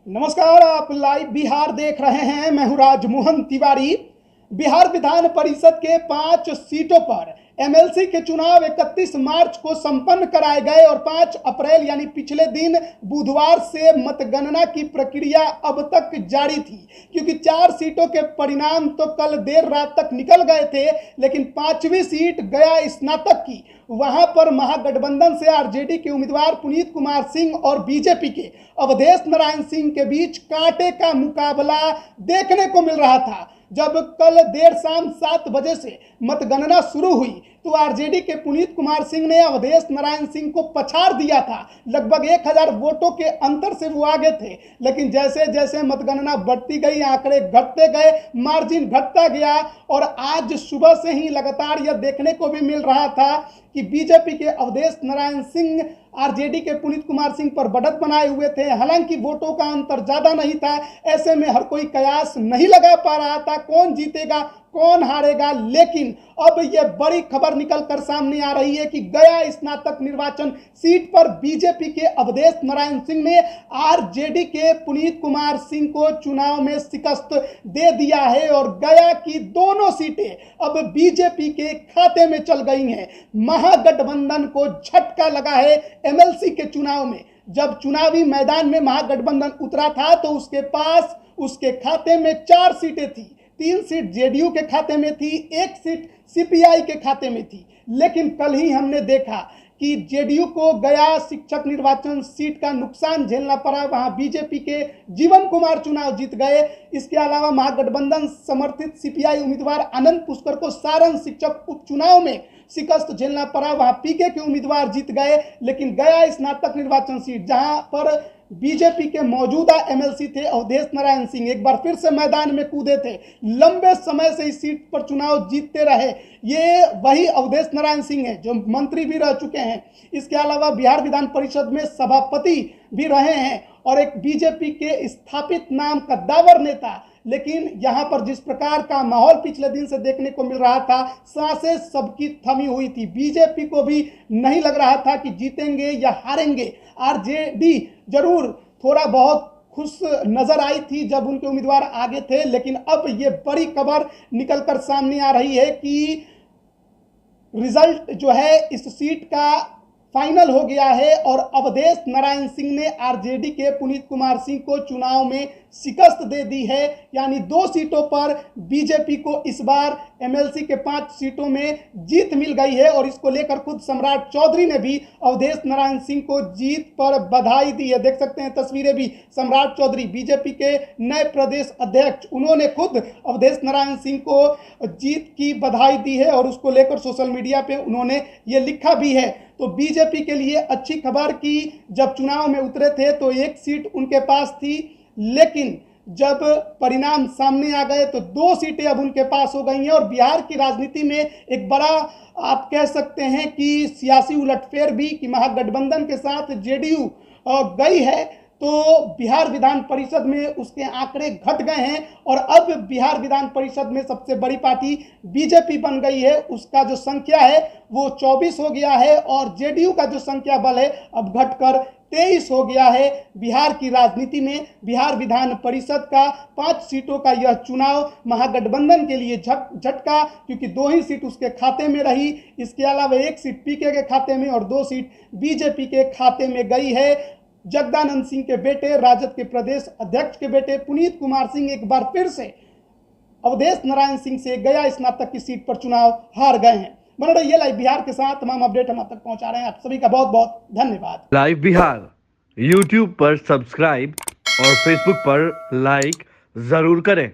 नमस्कार, आप लाइव बिहार देख रहे हैं। मैं हूं राजमोहन तिवारी। बिहार विधान परिषद के 5 सीटों पर एमएलसी के चुनाव 31 मार्च को संपन्न कराए गए और 5 अप्रैल यानी पिछले दिन बुधवार से मतगणना की प्रक्रिया अब तक जारी थी, क्योंकि 4 सीटों के परिणाम तो कल देर रात तक निकल गए थे, लेकिन 5वीं सीट गया स्नातक की, वहां पर महागठबंधन से आरजेडी के उम्मीदवार पुनीत कुमार सिंह और बीजेपी के अवधेश नारायण सिंह के बीच कांटे का मुकाबला देखने को मिल रहा था। जब कल देर शाम 7 बजे से मतगणना शुरू हुई तो आरजेडी के पुनीत कुमार सिंह ने अवधेश नारायण सिंह को पछाड़ दिया था। लगभग 1000 वोटों के अंतर से वो आगे थे, लेकिन जैसे जैसे मतगणना बढ़ती गई, आंकड़े घटते गए, मार्जिन घटता गया और आज सुबह से ही लगातार यह देखने को भी मिल रहा था कि बीजेपी के अवधेश नारायण सिंह आरजेडी के पुनीत कुमार सिंह पर बढ़त बनाए हुए थे। हालांकि वोटों का अंतर ज्यादा नहीं था, ऐसे में हर कोई कयास नहीं लगा पा रहा था कौन जीतेगा कौन हारेगा। लेकिन अब यह बड़ी खबर निकलकर सामने आ रही है कि गया स्नातक निर्वाचन सीट पर बीजेपी के अवधेश नारायण सिंह ने आरजेडी के पुनीत कुमार सिंह को चुनाव में शिकस्त दे दिया है और गया की दोनों सीटें अब बीजेपी के खाते में चल गई हैं। महागठबंधन को झटका लगा है एमएलसी के चुनाव में। जब चुनावी मैदान में महागठबंधन उतरा था तो उसके पास उसके खाते में 4 सीटें थी। 3 सीट जेडीयू के खाते में थी, 1 सीट सीपीआई के खाते में थी। लेकिन कल ही हमने देखा कि जेडीयू को गया शिक्षक निर्वाचन सीट का नुकसान झेलना पड़ा, वहां बीजेपी के जीवन कुमार चुनाव जीत गए। इसके अलावा महागठबंधन समर्थित सीपीआई उम्मीदवार आनंद पुष्कर को सारण शिक्षक उपचुनाव में शिकस्त झेलना पड़ा, वहां पीके के उम्मीदवार जीत गए। लेकिन गया स्नातक निर्वाचन सीट जहां पर बीजेपी के मौजूदा एमएलसी थे अवधेश नारायण सिंह, एक बार फिर से मैदान में कूदे थे, लंबे समय से इस सीट पर चुनाव जीतते रहे। ये वही अवधेश नारायण सिंह है जो मंत्री भी रह चुके हैं। इसके अलावा बिहार विधान परिषद में सभापति भी रहे हैं और एक बीजेपी के स्थापित नाम कद्दावर नेता। लेकिन यहां पर जिस प्रकार का माहौल पिछले दिन से देखने को मिल रहा था, सांसें सबकी थमी हुई थी। बीजेपी को भी नहीं लग रहा था कि जीतेंगे या हारेंगे। आरजेडी जरूर थोड़ा बहुत खुश नजर आई थी जब उनके उम्मीदवार आगे थे, लेकिन अब ये बड़ी खबर निकलकर सामने आ रही है कि रिजल्ट जो है इस सीट का फाइनल हो गया है और अवधेश नारायण सिंह ने आरजेडी के पुनीत कुमार सिंह को चुनाव में शिकस्त दे दी है। यानी 2 सीटों पर बीजेपी को इस बार एमएलसी के 5 सीटों में जीत मिल गई है और इसको लेकर खुद सम्राट चौधरी ने भी अवधेश नारायण सिंह को जीत पर बधाई दी है। देख सकते हैं तस्वीरें भी, सम्राट चौधरी बीजेपी के नए प्रदेश अध्यक्ष, उन्होंने खुद अवधेश नारायण सिंह को जीत की बधाई दी है और उसको लेकर सोशल मीडिया पे उन्होंने ये लिखा भी है। तो बीजेपी के लिए अच्छी खबर कि जब चुनाव में उतरे थे तो 1 सीट उनके पास थी, लेकिन जब परिणाम सामने आ गए तो 2 सीटें अब उनके पास हो गई हैं और बिहार की राजनीति में एक बड़ा आप कह सकते हैं कि सियासी उलटफेर भी कि महागठबंधन के साथ जेडीयू गई है तो बिहार विधान परिषद में उसके आंकड़े घट गए हैं और अब बिहार विधान परिषद में सबसे बड़ी पार्टी बीजेपी बन गई है। उसका जो संख्या है वो 24 हो गया है और जेडीयू का जो संख्या बल है अब घटकर 23 हो गया है। बिहार की राजनीति में बिहार विधान परिषद का 5 सीटों का यह चुनाव महागठबंधन के लिए झटका, क्योंकि 2 ही सीट उसके खाते में रही। इसके अलावा 1 सीट पीके के खाते में और 2 सीट बीजेपी के खाते में गई है। जगदानंद सिंह के बेटे, राजद के प्रदेश अध्यक्ष के बेटे पुनीत कुमार सिंह एक बार फिर से अवधेश नारायण सिंह से गया स्नातक की सीट पर चुनाव हार गए हैं। बने रहिए लाइव बिहार के साथ, तमाम अपडेट हम आप तक पहुंचा रहे हैं। आप सभी का बहुत बहुत धन्यवाद। लाइव बिहार यूट्यूब पर सब्सक्राइब और फेसबुक पर लाइक जरूर करें।